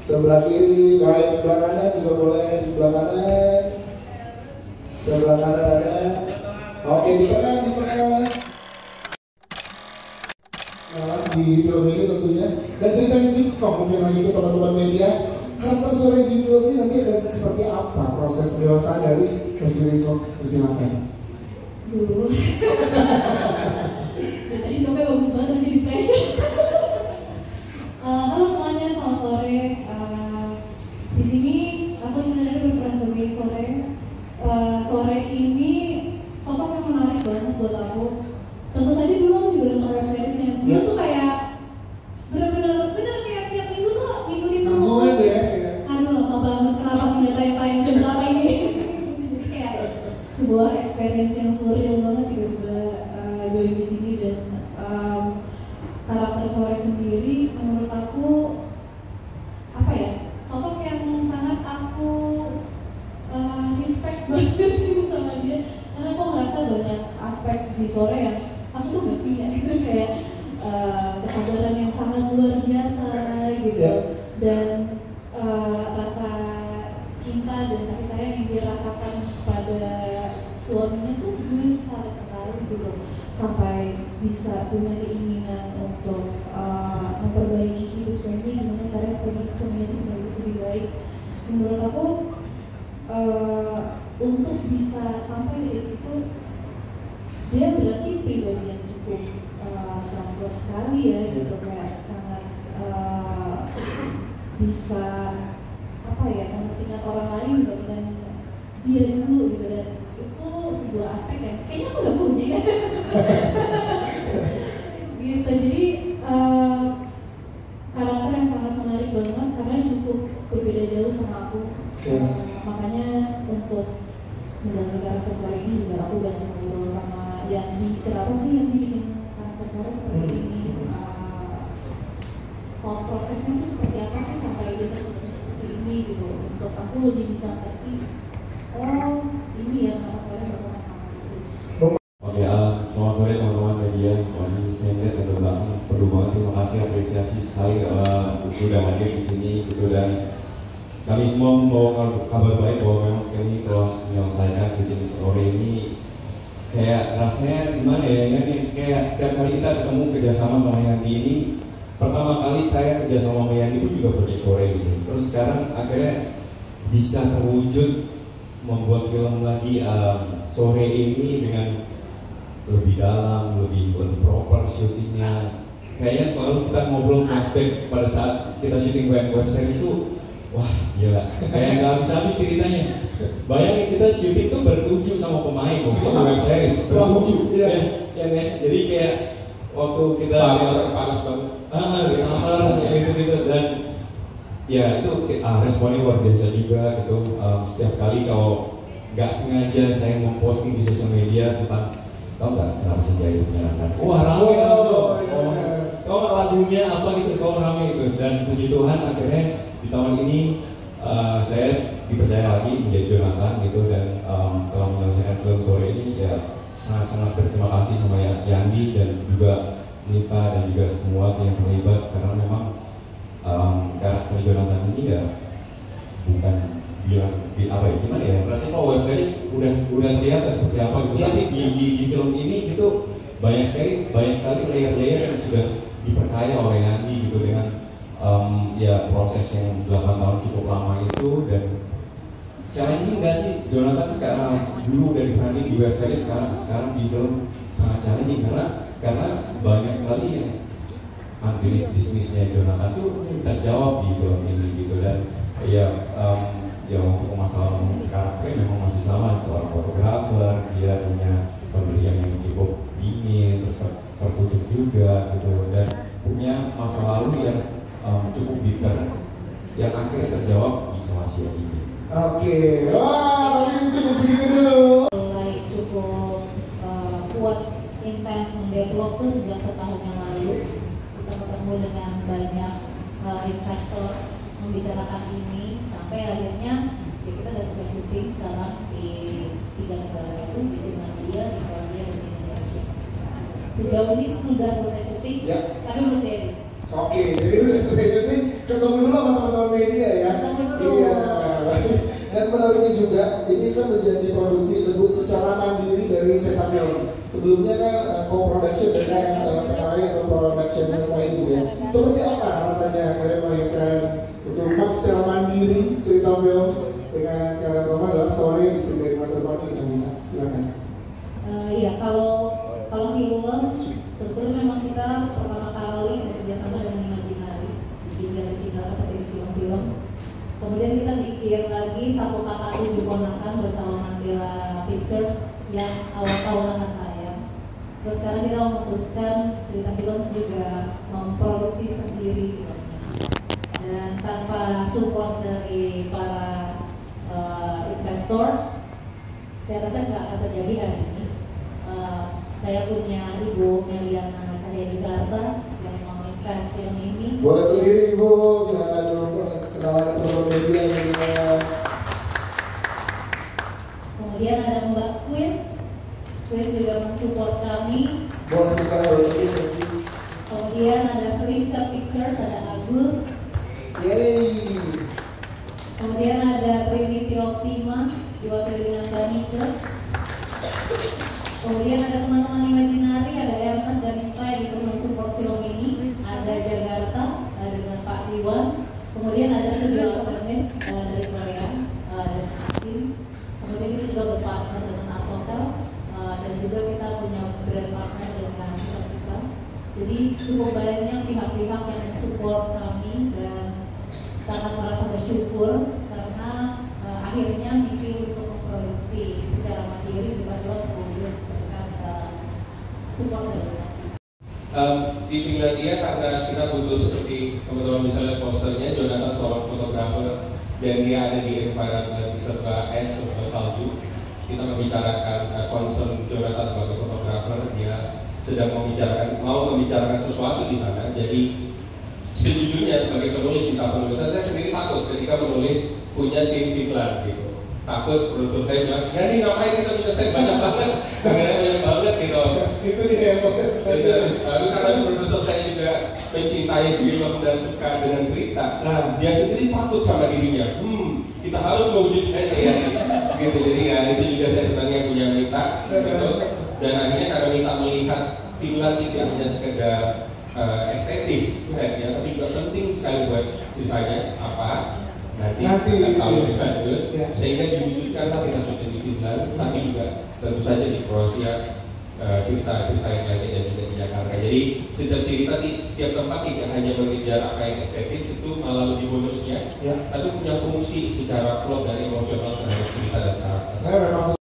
Sebelah kiri, baik sebelah kanan juga boleh, di sebelah kanan. Sebelah kanan ada. Oke, di tengah. Nah, di film ini tentunya. Dan cerita sedikit mungkin lagi ke teman-teman media. Karakter Sore di film ini nanti akan seperti apa proses pendewasaan dari MC Rizal? Persilakan. Tadi jawabnya bagus banget, tapi jadi pressure. Halo semuanya, selamat sore. Di sini aku sebenarnya berperan sebagai Sore. Sore ini sosok yang menarik banget buat aku. Tentu saja dulu aku juga nonton web seriesnya. Dia tuh kayak bener-bener kayak tiap minggu tuh ngikutin terus. Aduh lama banget, kenapa sih nggak tayang jam berapa ini? Jadi kayak sebuah experience yang surreal banget tiba-tiba join di sini. Dan karakter Sore sendiri menurut aku apa ya, sosok yang sangat aku respect banget sih sama dia, karena aku ngerasa banyak aspek di Sore yang aku tuh gak punya gitu, kayak kesadaran yang sangat luar biasa gitu, dan rasa cinta dan kasih sayang yang dia rasakan kepada suaminya tuh besar sekali gitu, sampai bisa punya keinginan untuk memperbaiki hidup suaminya, gimana caranya supaya suaminya bisa hidup lebih baik. Menurut aku untuk bisa sampai di titik itu, dia berarti pribadi yang cukup selfless sekali ya gitu, kayak sangat bisa apa ya, mementingkan orang lain dibandingkan dia dulu gitu, dan itu sebuah aspek yang kayaknya aku gak punya ya. Gitu, jadi karakter yang sangat menarik banget karena cukup berbeda jauh sama aku. Makanya untuk mendalami karakter Sore ini juga aku banyak ngobrol sama Yandi, kenapa sih Yandi bikin karakter Sore seperti ini, thought prosesnya itu seperti apa sih sampai dia terjadi seperti ini gitu, untuk aku lebih bisa ngerti, oh ini ya kenapa Sore berperan gitu. Oke, selamat sore teman-teman media. Wah, ini saya lihat dari belakang, perlu banget, terima kasih, apresiasi sekali sudah hadir di sini gitu, dan kami semua membawa kabar baik bahwa memang kami telah menyelesaikan syuting Sore ini. Kayak rasanya gimana ya, ini kayak tiap kali kita ketemu kerjasama sama Yandi ini, pertama kali saya kerjasama sama Yandi pun juga proyek Sore gitu, terus sekarang akhirnya bisa terwujud membuat film lagi Sore ini dengan lebih dalam, lebih proper syutingnya. Kayaknya selalu kita ngobrol flashback pada saat kita syuting web series tuh, wah gila, kayak nggak habis ceritanya. Bayangin kita syuting tuh bertujuh sama pemain waktu web series, bertujuh, ya. Jadi kayak waktu kita samar panas banget, samar gitu, dan ya itu responnya luar biasa juga gitu. Setiap kali kalau nggak sengaja saya memposting di sosial media tentang, tau nggak kenapa Senja itu menyenangkan? Wah rame langsung. Tau nggak lagunya apa gitu, selalu rame itu. Dan puji Tuhan akhirnya di tahun ini saya dipercaya lagi menjadi Jonathan gitu, dan telah menyelesaikan film Sore ini. Ya sangat-sangat berterima kasih sama Yandi dan juga Nita dan juga semua yang terlibat, karena memang karakter Jonathan ini ya bukan bilang apa ya, gimana ya, rasanya kalau web series udah terlihat seperti apa gitu, tapi di film ini itu banyak sekali layer-layer yang sudah diperkaya oleh Yandi gitu, dengan ya proses yang 8 tahun cukup lama itu. Dan challenging nggak sih Jonathan sekarang, dulu udah diperhatiin di web series, sekarang di film sangat challenging karena banyak sekali yang unfinished business-nya Jonathan tuh terjawab di film ini gitu. Dan ya untuk masalah karakternya memang masih sama, seorang fotografer, dia punya pemberian yang cukup dingin, terus tertutup juga gitu, dan punya masa lalu yang cukup bitter yang akhirnya terjawab di Kroasia ini. Oke, wah tapi cukup segitu dulu. Mulai cukup kuat, intens mendevelop tuh sejak setahun yang lalu. Kita ketemu dengan banyak investor membicarakan ini, sampai akhirnya ya kita udah selesai syuting sekarang di 3 negara itu, di Finlandia, di Kroasia, dan di Indonesia. Sejauh ini sudah selesai syuting, tapi belum ready. Oke, jadi udah selesai syuting, ketemu dulu sama teman-teman media kan menjadi produksi debut secara mandiri dari Cetak Films. Sebelumnya kan co-production dengan PRI atau production lain gitu ya. Seperti apa rasanya kalian melahirkan untuk Mas secara mandiri cerita films dengan kalian Roma adalah seorang istri dari Mas Irfan ini Anita. Silakan. Iya, kalau film sebetulnya memang kita pertama kali bekerjasama dengan Imaginary bikin cerita seperti di film-film. Kemudian kita bikin lagi satu kakak tujuh ponakan bersama Mandela Pictures yang awal tahun akan tayang. Terus sekarang kita memutuskan cerita film juga memproduksi sendiri filmnya. Dan tanpa support dari para investor, saya rasa nggak akan terjadi hari ini. Saya punya Ibu Meliana Saryadi Garta yang menginvest film ini. Boleh berdiri Ibu, silakan dulu kenalan teman media ya. Kemudian ada Mbak Queen juga mensupport kami. Boleh kita berdiri. Kemudian ada Slingshot Pictures, ada Agus. Yeay. Kemudian ada Trinity Optima diwakili dengan Banika. Kemudian ada teman-teman Imaginary, ada Ernest dan Nipa yang ikut mensupport film ini. Ada Jakarta dengan Pak Iwan. Kemudian ada studio Albanese dari Korea dan Asin. Kemudian kita juga berpartner dengan Art Hotel dan juga kita punya brand partner dengan Cita. Jadi cukup banyak pihak-pihak yang mensupport kami dan sangat merasa bersyukur karena akhirnya mimpi untuk memproduksi secara mandiri juga terwujud berkat support dari di Finlandia karena kita butuh seperti teman-teman bisa lihat posternya, Jonathan seorang fotografer dan dia ada di environment serba es serba salju. Kita membicarakan concern Jonathan sebagai fotografer, dia sedang mau membicarakan sesuatu di sana. Jadi sejujurnya sebagai penulis, kita penulisan saya sendiri takut ketika menulis punya scene Finland gitu. Takut produser saya bilang, ya nih ngapain kita punya scene banyak banget, banyak banget gitu. Itu dia. Lalu karena produser saya juga mencintai film dan suka dengan cerita, dia sendiri takut sama dirinya. Kita harus mewujudkannya ya, gitu. Jadi ya itu juga saya senangnya punya Mita, gitu. Dan akhirnya karena Mita melihat Finland tidak hanya sekedar estetis setnya, tapi juga penting sekali buat ceritanya apa. Nanti kita tahu juga dulu, sehingga diwujudkanlah kita syuting di Finland, tapi juga tentu saja di Kroasia, cerita-cerita yang lainnya dan juga di Jakarta. Jadi setiap tempat tidak hanya mengejar apa yang estetis, itu malah lebih bonusnya, tapi punya fungsi secara plot dan emosional